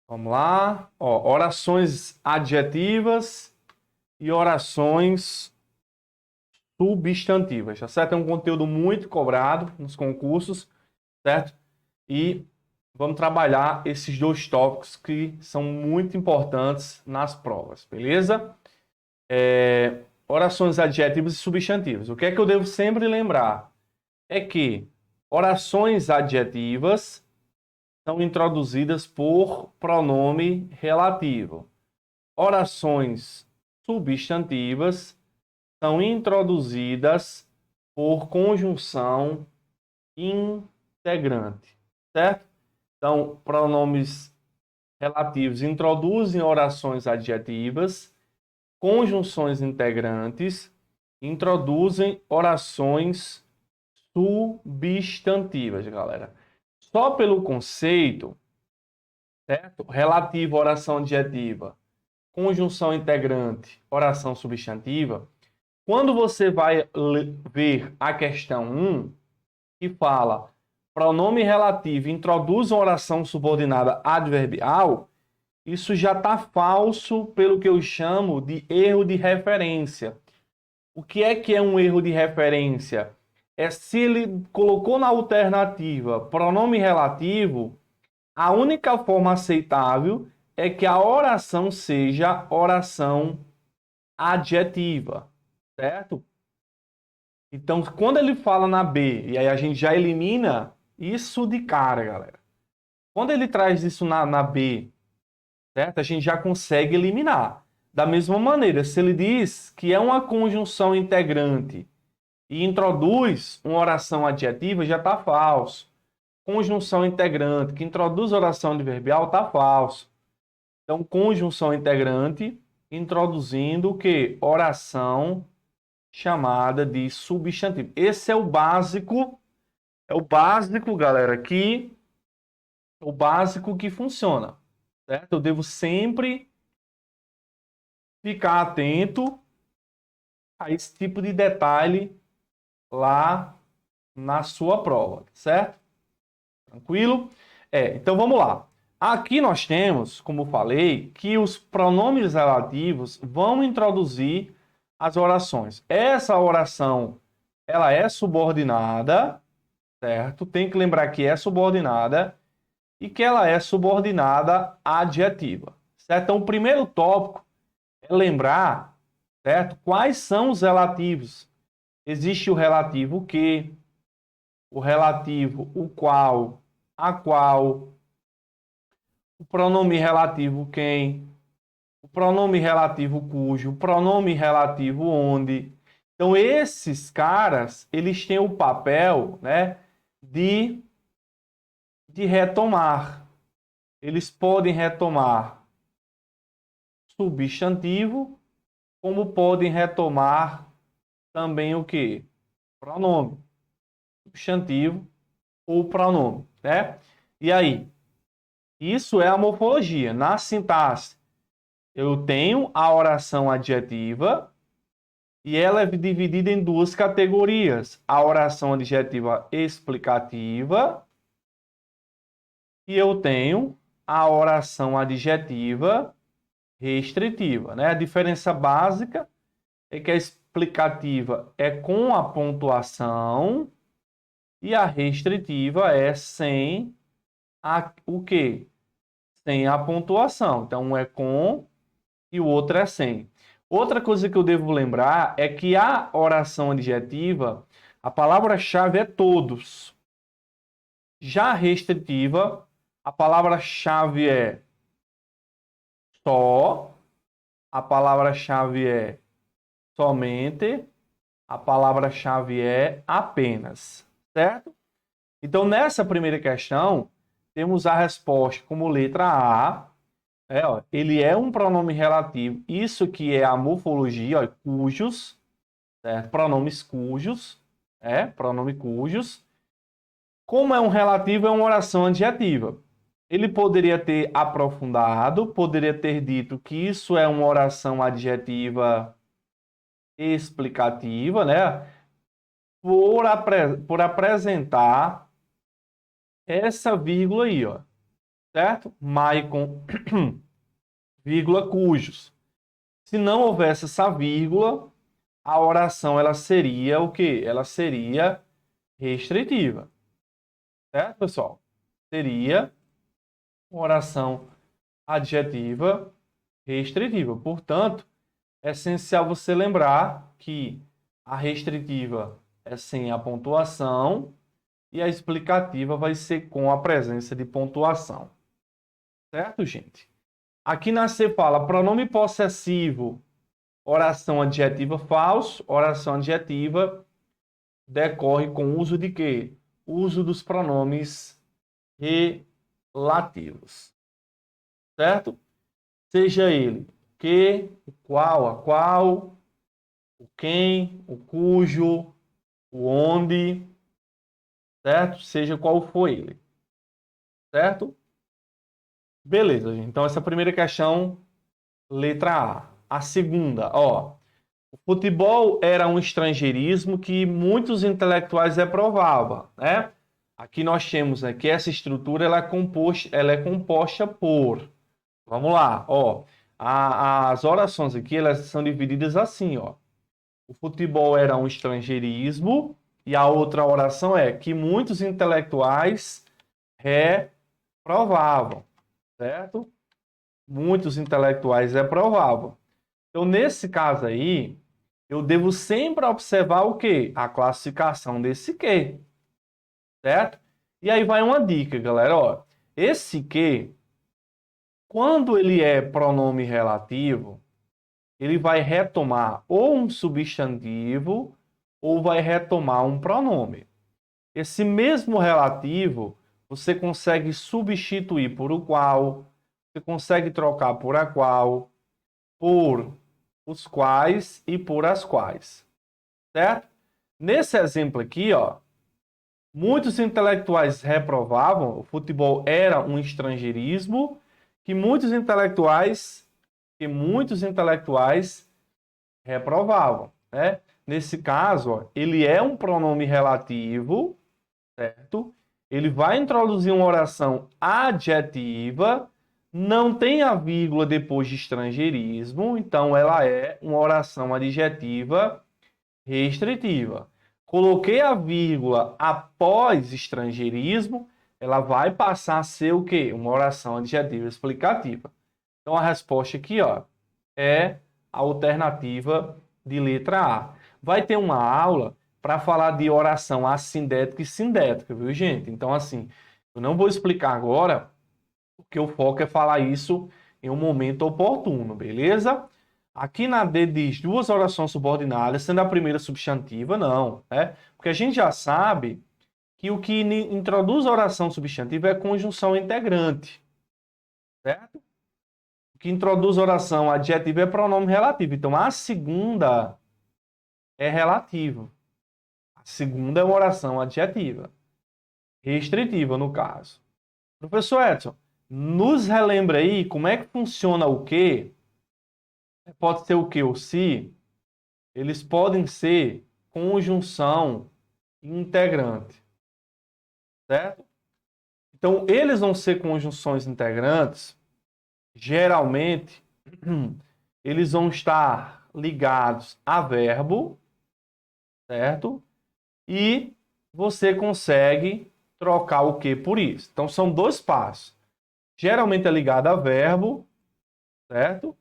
Vamos lá. Ó, orações adjetivas e orações substantivas, tá certo? É um conteúdo muito cobrado nos concursos, certo? E vamos trabalhar esses dois tópicos que são muito importantes nas provas, beleza? Orações adjetivas e substantivas. O que é que eu devo sempre lembrar? É que orações adjetivas são introduzidas por pronome relativo. Orações substantivas são introduzidas por conjunção integrante, certo? Então, pronomes relativos introduzem orações adjetivas, conjunções integrantes introduzem orações substantivas, galera. Só pelo conceito, certo? Relativo à oração adjetiva, conjunção integrante, oração substantiva. Quando você vai ver a questão 1, que fala pronome relativo introduz uma oração subordinada adverbial, isso já está falso pelo que eu chamo de erro de referência. O que é um erro de referência? É se ele colocou na alternativa pronome relativo, a única forma aceitável é que a oração seja oração adjetiva, certo? Então, quando ele fala na B, e aí a gente já elimina isso de cara, galera. Quando ele traz isso na B, certo? A gente já consegue eliminar. Da mesma maneira, se ele diz que é uma conjunção integrante e introduz uma oração adjetiva, já está falso. Conjunção integrante que introduz oração adverbial, está falso. Então, conjunção integrante introduzindo o quê? Oração chamada de substantivo. Esse é o básico, galera, o básico que funciona, certo? Eu devo sempre ficar atento a esse tipo de detalhe lá na sua prova, certo? Tranquilo? Então vamos lá. Aqui nós temos, como eu falei, que os pronomes relativos vão introduzir as orações. Essa oração, ela é subordinada, certo? Tem que lembrar que é subordinada e que ela é subordinada adjetiva, certo? Então, o primeiro tópico é lembrar, certo? Quais são os relativos? Existe o relativo que, o relativo o qual, a qual, o pronome relativo quem, o pronome relativo cujo, o pronome relativo onde. Então, esses caras, eles têm o papel, né, de, de retomar. Eles podem retomar substantivo, como podem retomar também o que? Pronome. Substantivo ou pronome, né? E aí? Isso é a morfologia. Na sintaxe, eu tenho a oração adjetiva e ela é dividida em duas categorias: a oração adjetiva explicativa e eu tenho a oração adjetiva restritiva, né? A diferença básica é que a explicativa é com a pontuação e a restritiva é sem o quê? Sem a pontuação. Então, um é com e o outro é sem. Outra coisa que eu devo lembrar é que a oração adjetiva, a palavra-chave é todos. Já a restritiva, a palavra-chave é só, a palavra-chave é somente, a palavra-chave é apenas, certo? Então, nessa primeira questão, temos a resposta como letra A. Ele é um pronome relativo. Isso que é a morfologia, cujos, certo? Pronomes cujos, pronome cujos. Como é um relativo, é uma oração adjetiva. Ele poderia ter aprofundado, poderia ter dito que isso é uma oração adjetiva explicativa, né? Por apresentar essa vírgula aí, ó. certo? Maicon, vírgula, cujos. Se não houvesse essa vírgula, a oração ela seria o quê? Ela seria restritiva. Certo, pessoal? Seria uma oração adjetiva restritiva. Portanto, é essencial você lembrar que a restritiva é sem a pontuação e a explicativa vai ser com a presença de pontuação. Certo, gente? Aqui na C fala pronome possessivo, oração adjetiva falso, oração adjetiva decorre com o uso de quê? Uso dos pronomes relativos. Certo? Seja ele que, o qual, a qual, o quem, o cujo, o onde, certo? Seja qual for ele. Certo? Beleza, gente. Então, essa primeira questão, letra A. A segunda, ó. O futebol era um estrangeirismo que muitos intelectuais reprovavam, né? Aqui nós temos, né, que essa estrutura ela é composta por... Vamos lá, ó. As orações aqui, elas são divididas assim, ó. O futebol era um estrangeirismo e a outra oração é que muitos intelectuais reprovavam, certo? Muitos intelectuais reprovavam. Então, nesse caso aí, eu devo sempre observar o quê? A classificação desse que, certo? E aí vai uma dica, galera, ó. Esse que, quando ele é pronome relativo, ele vai retomar ou um substantivo ou vai retomar um pronome. Esse mesmo relativo, você consegue substituir por o qual, você consegue trocar por a qual, por os quais e por as quais, certo? Nesse exemplo aqui, ó, muitos intelectuais reprovavam, o futebol era um estrangeirismo que muitos intelectuais reprovavam, né? Nesse caso, ó, ele é um pronome relativo, certo? Ele vai introduzir uma oração adjetiva, não tem a vírgula depois de estrangeirismo, então ela é uma oração adjetiva restritiva. Coloquei a vírgula após estrangeirismo, ela vai passar a ser o quê? Uma oração adjetiva explicativa. Então a resposta aqui, ó, é a alternativa de letra A. Vai ter uma aula para falar de oração assindética e sindética, viu, gente? Então, assim, eu não vou explicar agora, porque o foco é falar isso em um momento oportuno, beleza? Aqui na D diz duas orações subordinadas, sendo a primeira substantiva, não, né? Porque a gente já sabe que o que introduz a oração substantiva é a conjunção integrante, certo? O que introduz a oração adjetiva é pronome relativo. Então, a segunda é relativo. A segunda é uma oração adjetiva. Restritiva, no caso. Professor Edson, nos relembra aí como é que funciona o que? Pode ser o que ou se? Eles podem ser conjunção integrante. Certo? Então, eles vão ser conjunções integrantes. Geralmente, eles vão estar ligados a verbo, certo? E você consegue trocar o que por isso. Então, são dois passos. Geralmente é ligado a verbo, certo?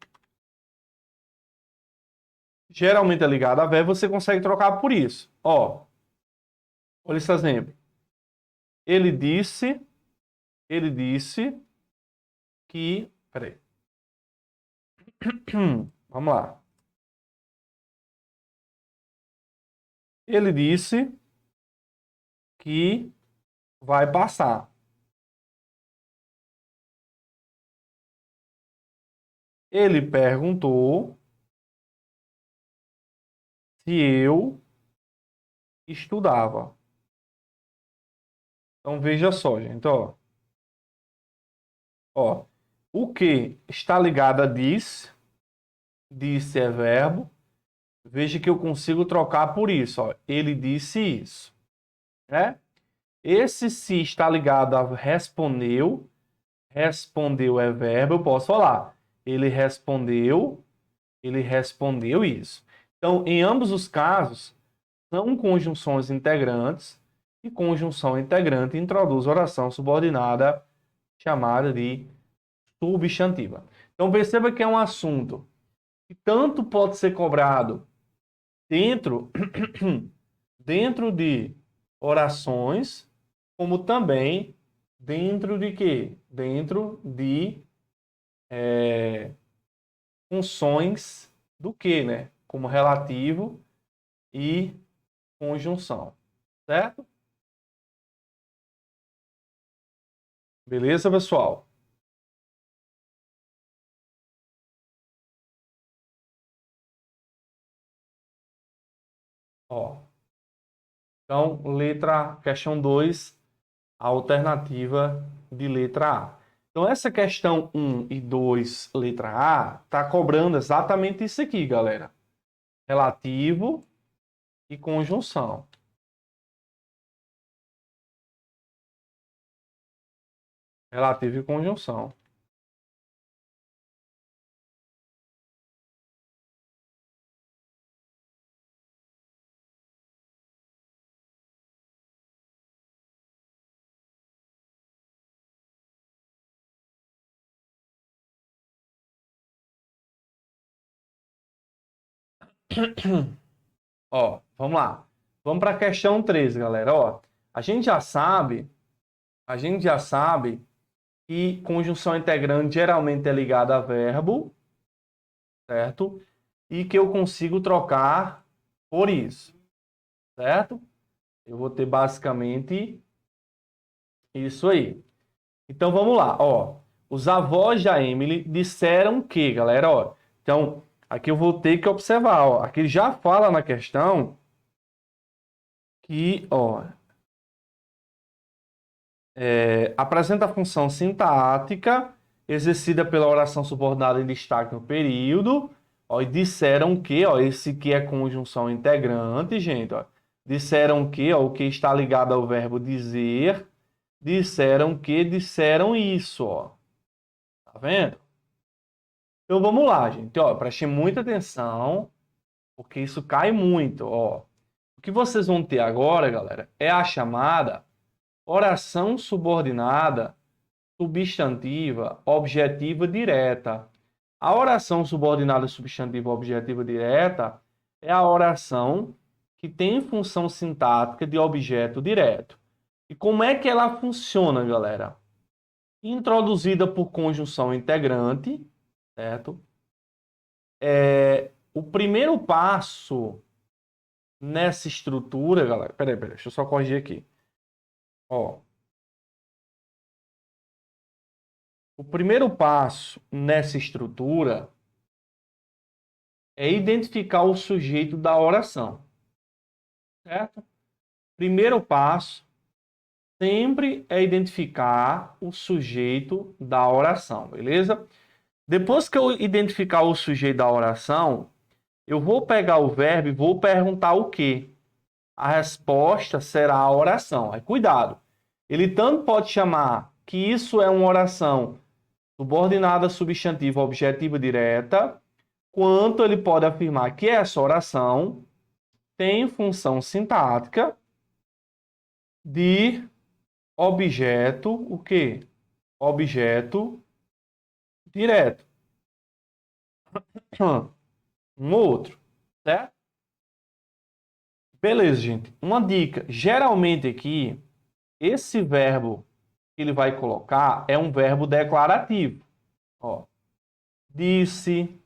Geralmente é ligado a verbo, você consegue trocar por isso. Ó, olha esse exemplo. Ele disse que... Peraí. Vamos lá. Ele disse que vai passar. Ele perguntou se eu estudava. Então veja só, gente, ó. Ó, o que está ligado a disse é verbo. Veja que eu consigo trocar por isso, ó. Ele disse isso, né? Esse se está ligado a respondeu. Respondeu é verbo, eu posso falar. Ele respondeu isso. Então, em ambos os casos, são conjunções integrantes e conjunção integrante introduz oração subordinada chamada de substantiva. Então, perceba que é um assunto que tanto pode ser cobrado dentro, dentro de orações, como também dentro de quê? Dentro de funções do que, né? Como relativo e conjunção, certo? Beleza, pessoal? Ó, então, questão 2, a alternativa de letra A. Então, essa questão 1 e 2, letra A, está cobrando exatamente isso aqui, galera. Relativo e conjunção. Relativo e conjunção. Ó, vamos lá. Vamos para a questão 3, galera. Ó, a gente já sabe que conjunção integrante geralmente é ligada a verbo, certo? E que eu consigo trocar por isso, certo? Eu vou ter basicamente isso aí. Então vamos lá, ó. Os avós da Emily disseram que, galera, ó. Então, aqui eu vou ter que observar, ó. Aqui ele já fala na questão que, ó, apresenta a função sintática exercida pela oração subordinada em destaque no período. Ó, e disseram que, ó, esse que é conjunção integrante, gente, ó. Disseram que, ó, o que está ligado ao verbo dizer. Disseram que, disseram isso, ó. Tá vendo? Então vamos lá, gente, ó, preste muita atenção, porque isso cai muito, ó. O que vocês vão ter agora, galera, é a chamada oração subordinada substantiva objetiva direta. A oração subordinada substantiva objetiva direta é a oração que tem função sintática de objeto direto. E como é que ela funciona, galera? Introduzida por conjunção integrante, certo? O primeiro passo nessa estrutura, galera. Peraí, deixa eu só corrigir aqui. Ó, o primeiro passo nessa estrutura é identificar o sujeito da oração, certo? Primeiro passo sempre é identificar o sujeito da oração, beleza? Depois que eu identificar o sujeito da oração, eu vou pegar o verbo e vou perguntar o quê? A resposta será a oração. Aí, cuidado. Ele tanto pode chamar que isso é uma oração subordinada substantiva objetiva direta, quanto ele pode afirmar que essa oração tem função sintática de objeto, o quê? Objeto direto. Um outro, certo? Beleza, gente. Uma dica. Geralmente aqui, esse verbo que ele vai colocar é um verbo declarativo. Ó, disse,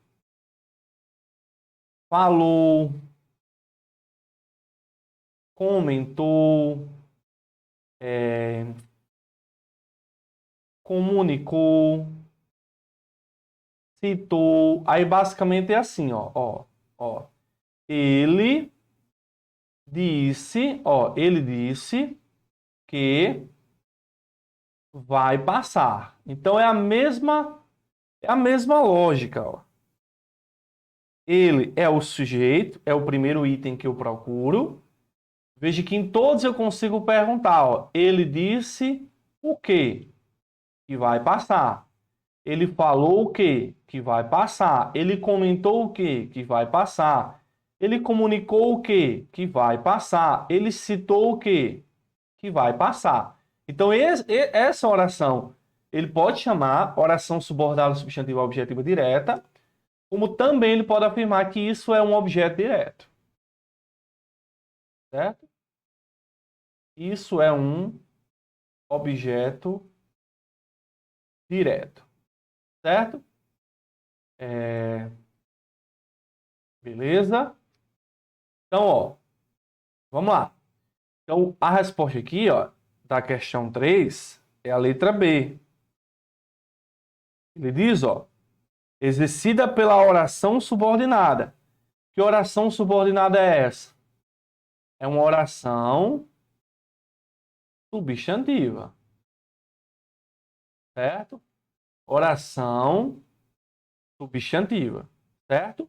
falou, comentou, comunicou, citou. Aí basicamente é assim, ó. Ele disse que vai passar. Então é a mesma lógica, ó. Ele é o sujeito, é o primeiro item que eu procuro. Veja que em todos eu consigo perguntar, ó. Ele disse o quê? Que vai passar. Ele falou o quê? Que vai passar. Ele comentou o quê? Que vai passar. Ele comunicou o quê? Que vai passar. Ele citou o quê? Que vai passar. Então, essa oração, ele pode chamar oração subordinada substantiva objetiva direta, como também ele pode afirmar que isso é um objeto direto. Certo? Isso é um objeto direto. Certo? Beleza? Então, ó, vamos lá. Então, a resposta aqui, ó, da questão 3 é a letra B. Ele diz, ó, exercida pela oração subordinada. Que oração subordinada é essa? É uma oração substantiva, certo? Oração substantiva, certo?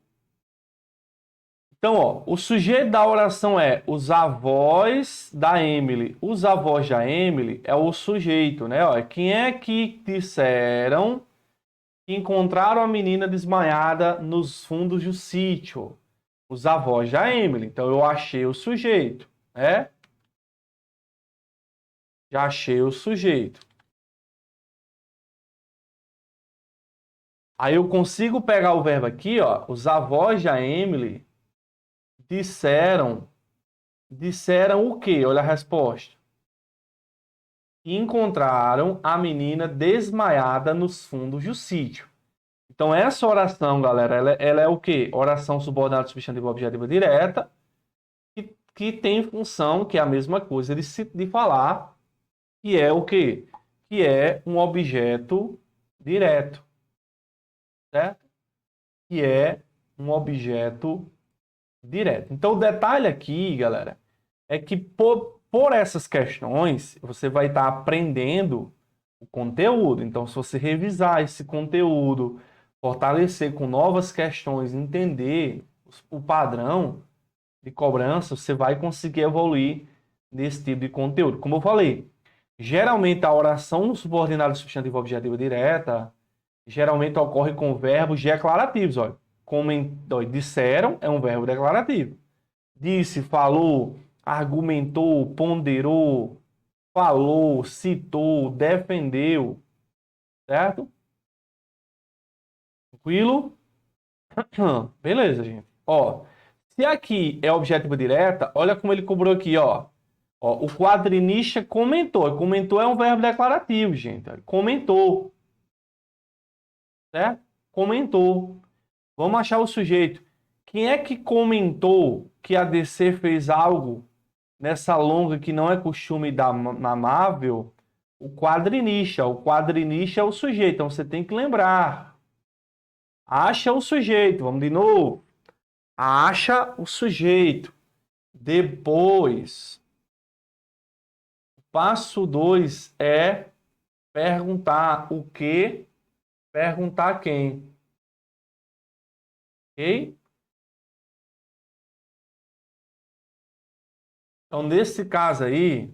Então, ó, o sujeito da oração é os avós da Emily. Os avós da Emily é o sujeito, né? Ó, quem é que disseram que encontraram a menina desmaiada nos fundos do sítio? Os avós da Emily. Então, eu achei o sujeito, né? Já achei o sujeito. Aí eu consigo pegar o verbo aqui, ó. Os avós da Emily disseram o quê? Olha a resposta. Encontraram a menina desmaiada nos fundos do sítio. Então, essa oração, galera, ela é o quê? Oração subordinada substantiva objetiva direta, que tem função, que é a mesma coisa de falar, que é o quê? Que é um objeto direto, certo? Que é um objeto direto. Então, o detalhe aqui, galera, é que por essas questões, você vai estar aprendendo o conteúdo. Então, se você revisar esse conteúdo, fortalecer com novas questões, entender o padrão de cobrança, você vai conseguir evoluir nesse tipo de conteúdo. Como eu falei, geralmente a oração subordinada substantiva objetiva direta geralmente ocorre com verbos declarativos. Olha. Disseram é um verbo declarativo. Disse, falou, argumentou, ponderou, falou, citou, defendeu, certo? Tranquilo? Beleza, gente. Ó, se aqui é objetiva direta, olha como ele cobrou aqui, ó. Ó, o quadrinista comentou. Comentou é um verbo declarativo, gente. Comentou, certo? Comentou. Vamos achar o sujeito. Quem é que comentou que a DC fez algo nessa longa que não é costume da Marvel? O quadrinista. O quadrinista é o sujeito. Então você tem que lembrar. Acha o sujeito. Vamos de novo. Acha o sujeito. Depois, passo 2 é perguntar o que, perguntar quem. Ok? Então, nesse caso aí,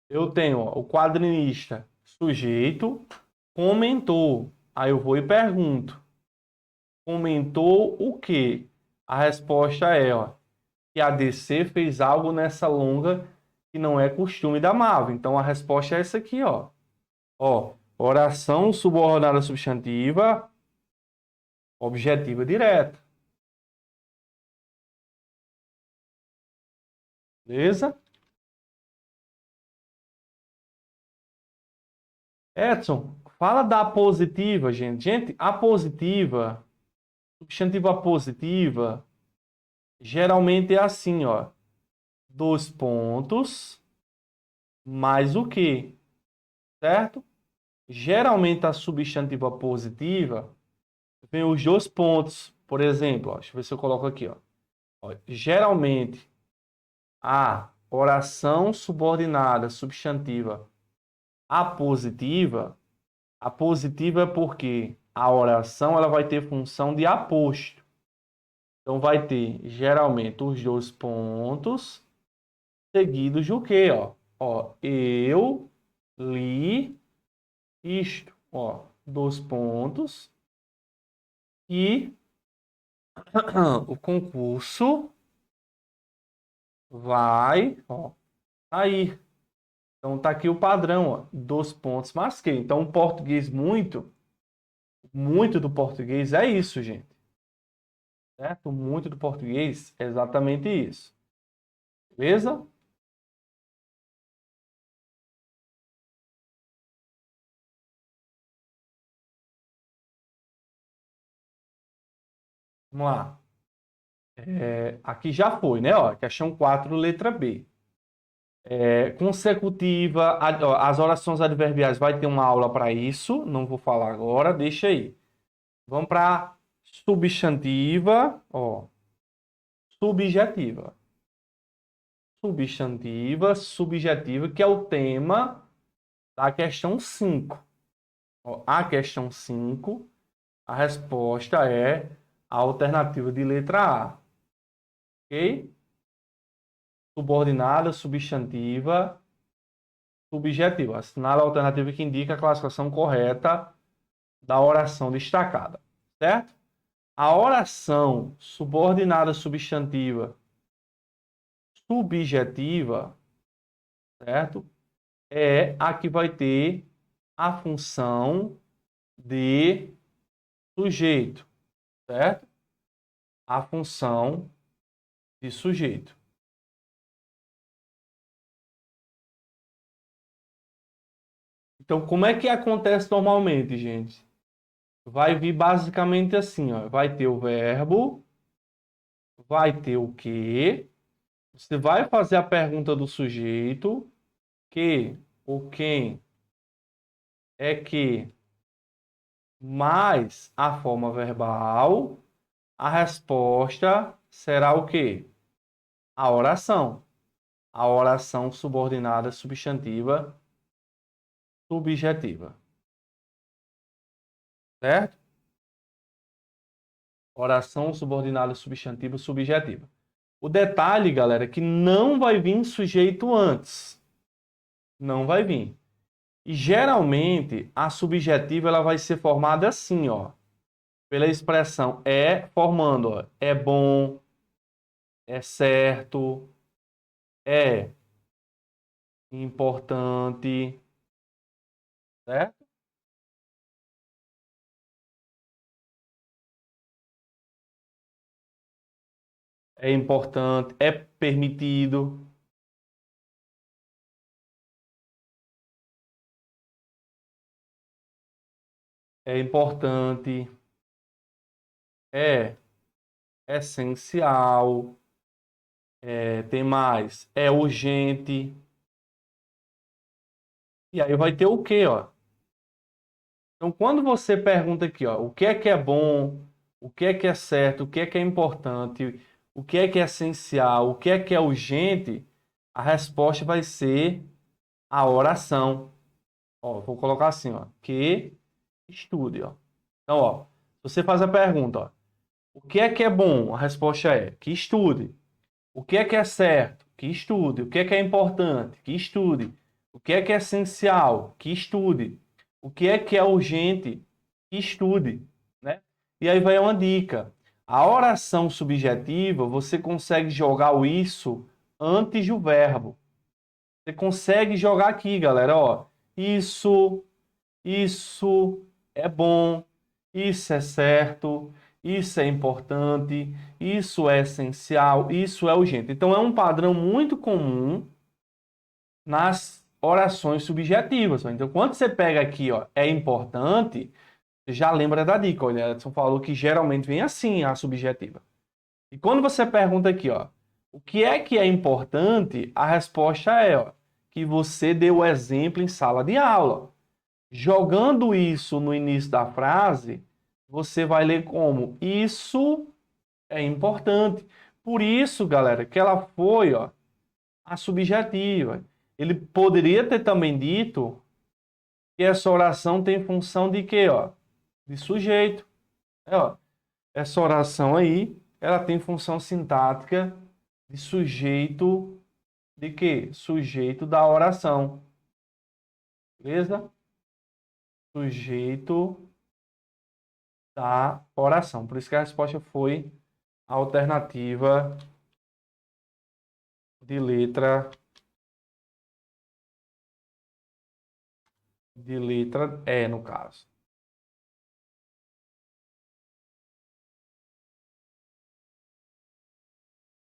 eu tenho ó, o quadrinista sujeito, comentou. Aí eu vou e pergunto. Comentou o quê? A resposta é, ó, que a DC fez algo nessa longa que não é costume da Marvel. Então, a resposta é essa aqui, ó. Ó, oração subordinada substantiva, objetiva direta. Beleza? Edson, fala da positiva, gente. Gente, a positiva, substantiva positiva, geralmente é assim, ó. 2 pontos, mais o quê? Certo? Geralmente a substantiva positiva vem os 2 pontos. Por exemplo, ó, deixa eu ver se eu coloco aqui, ó. Ó, geralmente a oração subordinada substantiva a positiva é porque a oração ela vai ter função de aposto. Então vai ter geralmente os 2 pontos seguidos de o quê, ó? Ó, eu li isto. Ó, 2 pontos. E o concurso vai, ó, aí. Então tá aqui o padrão, ó, 2 pontos, masquei. Então o português muito do português é isso, gente. Certo? Muito do português é exatamente isso. Beleza? Vamos lá. Aqui já foi, né? Ó, questão 4, letra B. Consecutiva, ó, as orações adverbiais vai ter uma aula para isso, não vou falar agora, deixa aí. Vamos para substantiva, ó, subjetiva. Subjetiva, que é o tema da questão 5. Ó, a questão 5, a resposta é a alternativa de letra A. Ok? Subordinada, substantiva, subjetiva. Assinala a alternativa que indica a classificação correta da oração destacada. Certo? A oração subordinada, substantiva, subjetiva, certo? É a que vai ter a função de sujeito, certo? A função de sujeito. Então, como é que acontece normalmente, gente? Vai vir basicamente assim, ó. Vai ter o verbo, vai ter o que. Você vai fazer a pergunta do sujeito, que, o quem, é que, mais a forma verbal. A resposta será o quê? A oração. A oração subordinada substantiva subjetiva. Certo? Oração subordinada substantiva subjetiva. O detalhe, galera, é que não vai vir sujeito antes. Não vai vir. E geralmente a subjetiva ela vai ser formada assim, ó, pela expressão formando, ó, é bom, é certo, é importante, certo? É importante, é permitido, é importante, é essencial, tem mais, é urgente. E aí vai ter o quê, ó? Então, quando você pergunta aqui, ó, o que é bom, o que é certo, o que é importante, o que é essencial, o que é urgente, a resposta vai ser a oração. Ó, vou colocar assim, ó, que estude, ó. Então, ó, você faz a pergunta, ó, o que é bom? A resposta é que estude. O que é certo? Que estude. O que é importante? Que estude. O que é essencial? Que estude. O que é urgente? Que estude, né? E aí vai uma dica. A oração subjetiva, você consegue jogar o isso antes do verbo. Você consegue jogar aqui, galera, ó. Isso é bom, isso é certo, isso é importante, isso é essencial, isso é urgente. Então é um padrão muito comum nas orações subjetivas. Ó. Então quando você pega aqui, ó, é importante, você já lembra da dica. Olha, Edson falou que geralmente vem assim a subjetiva. E quando você pergunta aqui, ó, o que é importante, a resposta é, ó, que você deu o exemplo em sala de aula. Jogando isso no início da frase, você vai ler como isso é importante. Por isso, galera, que ela foi, ó, a subjetiva. Ele poderia ter também dito que essa oração tem função de quê, ó? De sujeito. Ó, essa oração aí, ela tem função sintática de sujeito de quê? Sujeito da oração. Beleza? Sujeito da oração. Por isso que a resposta foi a alternativa de letra E, no caso.